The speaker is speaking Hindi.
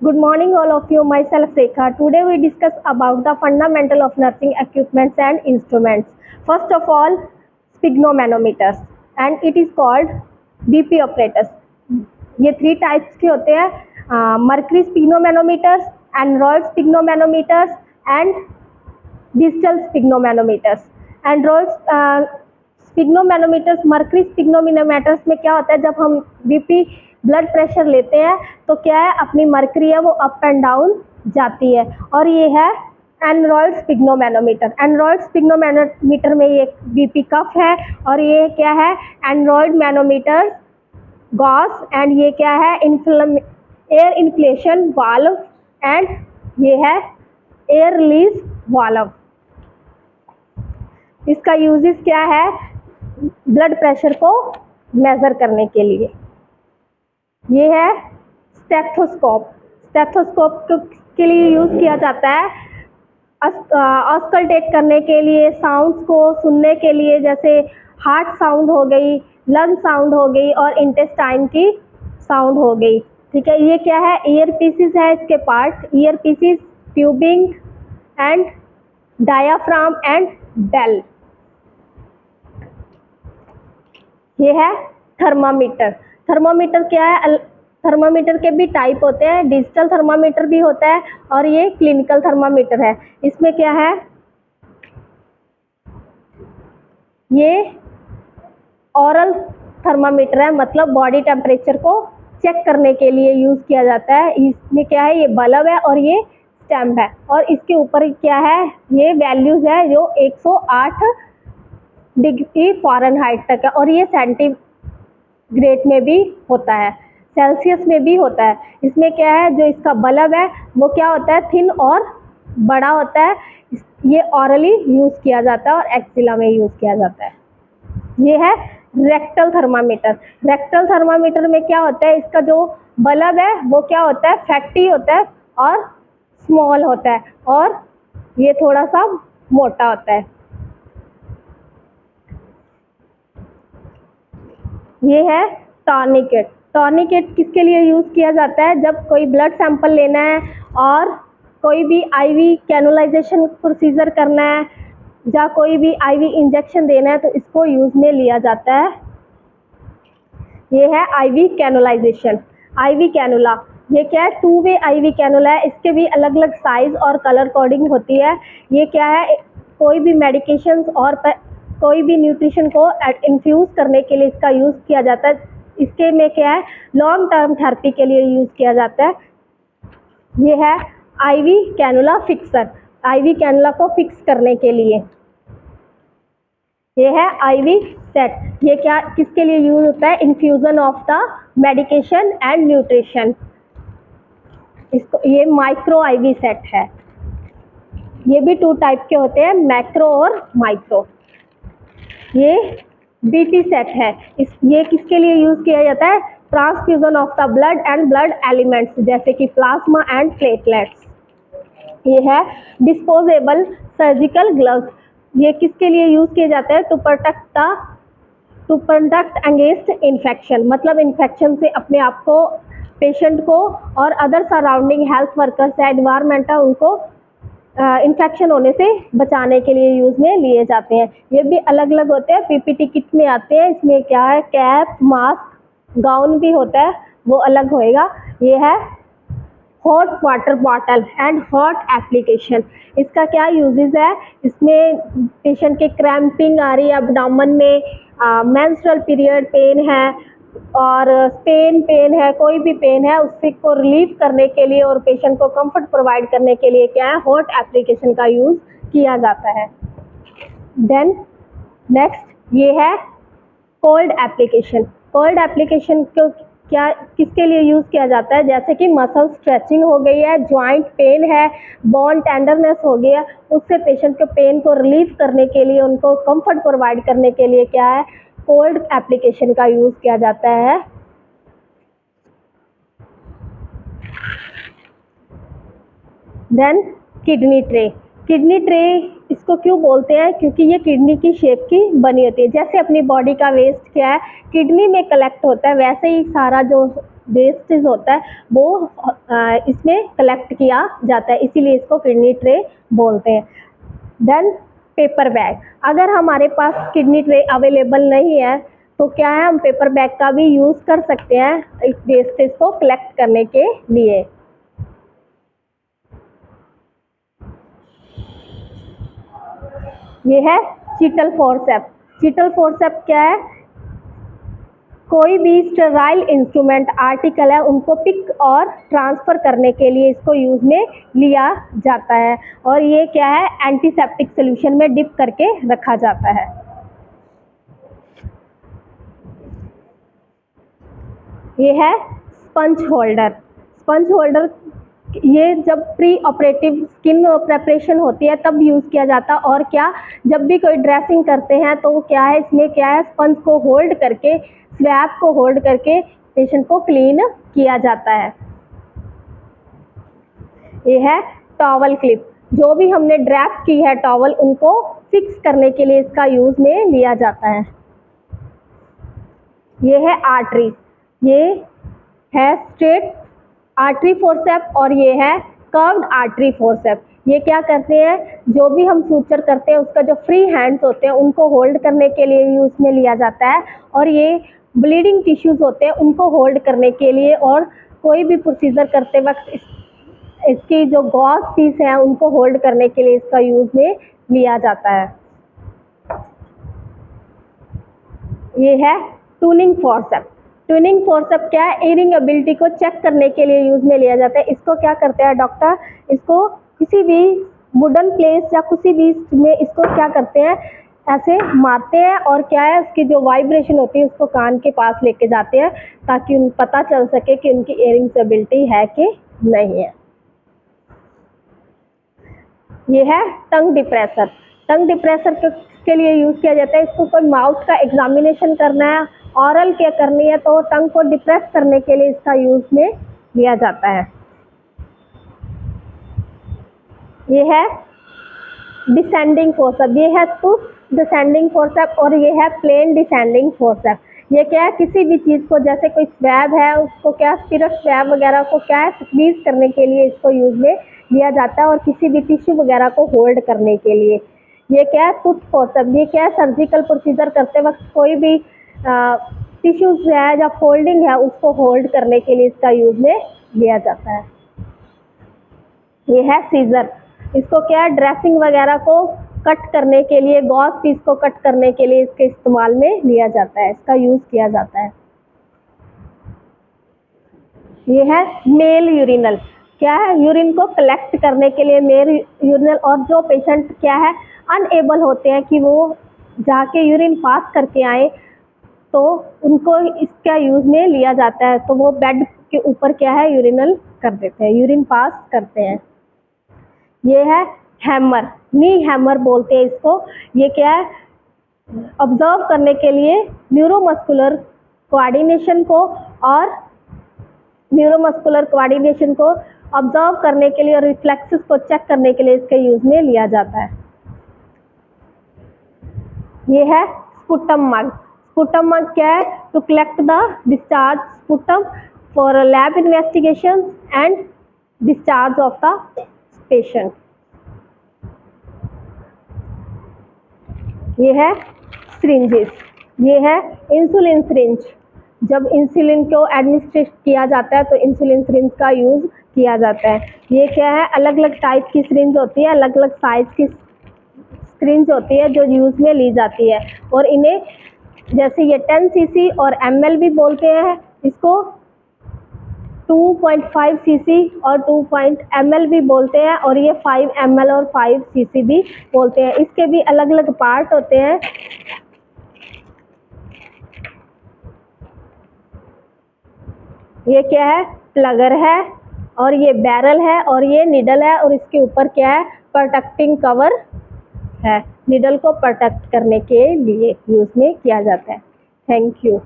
Good morning, all of you. Myself Rekha. Today we discuss about the fundamental of nursing equipments and instruments. First of all, sphygmomanometers, and it is called BP operators. ये थ्री टाइप्स के होते हैं, mercury sphygmomanometers, aneroid sphygmomanometers and digital sphygmomanometers. Aneroid sphygmomanometers, mercury sphygmomanometers में क्या होता है, जब हम बीपी ब्लड प्रेशर लेते हैं तो क्या है, अपनी मर्करी है वो अप एंड डाउन जाती है. और ये है एंड्रॉयड स्पिग्नोमैनोमीटर. एंड्रॉयड स्पिग्नोमैनोमीटर में ये बीपी कफ है, और ये क्या है, एंड्रॉयड मैनोमीटर गॉस, एंड ये क्या है, एयर इन्फ्लेशन वाल्व, एंड ये है एयर रिलीज वाल्व. इसका यूजेस क्या है, ब्लड प्रेशर को मेज़र करने के लिए. ये है स्टेथोस्कोप. स्टेथोस्कोप के लिए यूज़ किया जाता है ऑस्कल्टेट करने के लिए, साउंड्स को सुनने के लिए, जैसे हार्ट साउंड हो गई, लंग साउंड हो गई, और इंटेस्टाइन की साउंड हो गई. ठीक है. ये क्या है, ईयर पीसेस है इसके part. Ear pieces, tubing and diaphragm and bell. ये है थर्मामीटर. थर्मामीटर क्या है, थर्मामीटर के भी टाइप होते हैं. डिजिटल थर्मामीटर भी होता है, और ये क्लिनिकल थर्मामीटर है. इसमें क्या है, ये ऑरल थर्मामीटर है, मतलब बॉडी टेम्परेचर को चेक करने के लिए यूज़ किया जाता है. इसमें क्या है, ये बल्ब है और ये स्टैम्प है, और इसके ऊपर क्या है, ये वैल्यूज़ है जो 108 डिग्री फ़ारेनहाइट तक है, और ये सेंटीग्रेड में भी होता है, सेल्सियस में भी होता है. इसमें क्या है, जो इसका बल्ब है वो क्या होता है, थिन और बड़ा होता है. ये ऑरली यूज़ किया जाता है और एक्सिला में यूज़ किया जाता है. ये है रेक्टल थर्मामीटर. रेक्टल थर्मामीटर में क्या होता है, इसका जो बल्ब है वो क्या होता है, फैक्टी होता है और स्मॉल होता है, और ये थोड़ा सा मोटा होता है. ये है टॉर्निकेट. टॉर्निकेट किसके लिए यूज़ किया जाता है, जब कोई ब्लड सैंपल लेना है और कोई भी आईवी कैनुलाइजेशन प्रोसीजर करना है, या कोई भी आईवी इंजेक्शन देना है, तो इसको यूज़ में लिया जाता है. ये है आईवी कैनुलाइजेशन. आईवी कैनुला ये क्या है, 2 वे आईवी कैनुला है. इसके भी अलग अलग साइज़ और कलर कोडिंग होती है. ये क्या है, कोई भी मेडिकेशंस और कोई भी न्यूट्रिशन को इन्फ्यूज़ करने के लिए इसका यूज़ किया जाता है. इसके में क्या है, लॉन्ग टर्म थेरेपी के लिए यूज़ किया जाता है. ये है IV cannula fixer. IV cannula को फिक्स करने के लिए. ये है आईवी सेट. ये क्या, किसके लिए यूज़ होता है, infusion of the medication and nutrition. इसको, ये माइक्रो आईवी सेट है. ये भी 2 टाइप के होते हैं, मैक्रो और माइक्रो. ये बीटी सेट है. ये किसके लिए यूज़ किया जाता है, transfusion of the blood and blood elements, जैसे कि प्लाज्मा एंड प्लेटलेट्स. ये है डिस्पोजेबल सर्जिकल ग्लव्स. ये किसके लिए यूज़ किए जाते हैं, टू प्रोटेक्ट अगेंस्ट इन्फेक्शन, मतलब इन्फेक्शन से अपने आप को, पेशेंट को और अदर सराउंडिंग हेल्थ वर्कर्स है, एनवायरमेंट है, उनको इन्फेक्शन होने से बचाने के लिए यूज़ में लिए जाते हैं. ये भी अलग अलग होते हैं, पीपीटी किट में आते हैं. इसमें क्या है, कैप, मास्क, गाउन भी होता है, वो अलग होएगा. ये है hot water bottle and hot application. इसका क्या यूजेस है, इसमें पेशेंट के क्रैम्पिंग आ रही है एब्डोमेन में, मेंस्ट्रुअल पीरियड पेन है, और पेन है, कोई भी पेन है, उससे को रिलीव करने के लिए और पेशेंट को कंफर्ट प्रोवाइड करने के लिए क्या है, हॉट एप्लीकेशन का यूज़ किया जाता है. देन नेक्स्ट ये है कोल्ड एप्लीकेशन. कोल्ड एप्लीकेशन को क्या, किसके लिए यूज़ किया जाता है, जैसे कि मसल स्ट्रेचिंग हो गई है, जॉइंट पेन है, बोन टेंडरनेस हो गया, उससे पेशेंट के पेन को रिलीव करने के लिए, उनको कंफर्ट प्रोवाइड करने के लिए क्या है, कोल्ड एप्लीकेशन का यूज़ किया जाता है. Then kidney tray. Kidney tray इसको क्यों बोलते हैं, क्योंकि ये किडनी की शेप की बनी होती है. जैसे अपनी बॉडी का वेस्ट क्या है, किडनी में कलेक्ट होता है, वैसे ही सारा जो वेस्टेज होता है वो इसमें कलेक्ट किया जाता है, इसीलिए इसको किडनी ट्रे बोलते हैं। देन पेपर बैग, अगर हमारे पास किडनी ट्रे अवेलेबल नहीं है तो क्या है, हम पेपर बैग का भी यूज़ कर सकते हैं वेस्टेज को कलेक्ट करने के लिए। ये है चीटल फोर्सेप्स। चीटल फोर्सेप्स क्या है, कोई भी स्टेराइल इंस्ट्रूमेंट आर्टिकल है उनको पिक और ट्रांसफ़र करने के लिए इसको यूज़ में लिया जाता है, और ये क्या है, एंटीसेप्टिक सोल्यूशन में डिप करके रखा जाता है। ये है स्पंज होल्डर। स्पंज होल्डर ये जब प्री ऑपरेटिव स्किन प्रेपरेशन होती है तब यूज़ किया जाता है, और क्या, जब भी कोई ड्रेसिंग करते हैं तो क्या है, इसमें क्या है, स्पंज को होल्ड करके, स्वैब को होल्ड करके पेशेंट को क्लीन किया जाता है। ये है टॉवल क्लिप, जो भी हमने ड्रैप की है टॉवल उनको फिक्स करने के लिए इसका यूज़ में लिया जाता है। ये है आर्टरी, ये है स्ट्रेट आर्टरी फोर्सेप्स और ये है कर्व्ड आर्टरी फोर्सेप्स। ये क्या करते हैं, जो भी हम सूचर करते हैं उसका जो फ्री हैंड्स होते हैं उनको होल्ड करने के लिए यूज़ में लिया जाता है, और ये ब्लीडिंग टिश्यूज़ होते हैं उनको होल्ड करने के लिए, और कोई भी प्रोसीजर करते वक्त इसकी जो गॉज पीस है उनको होल्ड करने के लिए इसका यूज़ में लिया जाता है। ये है ट्यूनिंग फोर्सेप्स। ट्यूनिंग फोर्सेप्स क्या है, एयरिंग एबिलिटी को चेक करने के लिए यूज़ में लिया जाता है। इसको क्या करते हैं डॉक्टर, इसको किसी भी वुडन प्लेस या किसी भी में इसको क्या करते हैं, ऐसे मारते हैं, और क्या है, उसकी जो वाइब्रेशन होती है उसको कान के पास लेके जाते हैं ताकि उन पता चल सके कि उनकी एयरिंग एबिलिटी है कि नहीं है। ये है टंग डिप्रेसर। टंग डिप्रेसर के लिए यूज़ किया जाता है, इसको कोई माउथ का एग्जामिनेशन करना है, ऑरल केयर करनी है तो टंग को डिप्रेस करने के लिए इसका यूज़ में लिया जाता है। ये है डिसेंडिंग फोर्सेप्स, ये है टू डिसेंडिंग फोर्सेप्स और ये है प्लेन डिसेंडिंग फोर्सेप्स। ये क्या है, किसी भी चीज़ को, जैसे कोई स्वैब है उसको क्या, स्पिरिट स्वैब वगैरह को क्या है, स्क्वीज करने के लिए इसको यूज़ में लिया जाता है, और किसी भी टिश्यू वगैरह को होल्ड करने के लिए। ये क्या है, टूथ फोर्सेप्स, ये क्या है, सर्जिकल प्रोसीजर करते वक्त कोई भी टिश्यूज है या फोल्डिंग है उसको होल्ड करने के लिए इसका यूज़ में लिया जाता है। ये है सीजर, इसको क्या है, ड्रेसिंग वगैरह को कट करने के लिए, गॉज पीस को कट करने के लिए इसके इस्तेमाल में लिया जाता है, इसका यूज़ किया जाता है। ये है मेल यूरिनल, क्या है, यूरिन को कलेक्ट करने के लिए मेल यूरिनल, और जो पेशेंट क्या है अनएबल होते हैं कि वो जाके यूरिन पास करके आए तो उनको इसका यूज़ में लिया जाता है, तो वो बेड के ऊपर क्या है, यूरिनल कर देते हैं, यूरिन पास करते हैं। ये है हैमर, नी हैमर बोलते हैं इसको। ये क्या है, ऑब्जर्व करने के लिए न्यूरोमस्कुलर कोऑर्डिनेशन को ऑब्जर्व करने के लिए और रिफ्लेक्सेस को चेक करने के लिए इसके यूज़ में लिया जाता है। ये है स्पुटम मग। स्पुटम मग क्या है, to collect the discharge sputum for lab investigation and discharge of the patient. ये है सिरिंजेस, ये है इंसुलिन सिरिंज। जब इंसुलिन को एडमिनिस्ट्रेट किया जाता है तो इंसुलिन सिरिंज का यूज़ किया जाता है। ये क्या है, अलग अलग टाइप की सिरिंज होती है, अलग अलग साइज़ की सिरिंज होती है जो यूज़ में ली जाती है, और इन्हें जैसे ये 10 cc और ml भी बोलते हैं, इसको 2.5 cc और 2 ml भी बोलते हैं, और ये 5 ml और 5 cc भी बोलते हैं। इसके भी अलग अलग पार्ट होते हैं। ये क्या है, प्लगर है, और ये बैरल है, और ये निडल है, और इसके ऊपर क्या है, प्रोटेक्टिंग कवर है, निडल को प्रोटेक्ट करने के लिए यूज़ में किया जाता है। Thank you.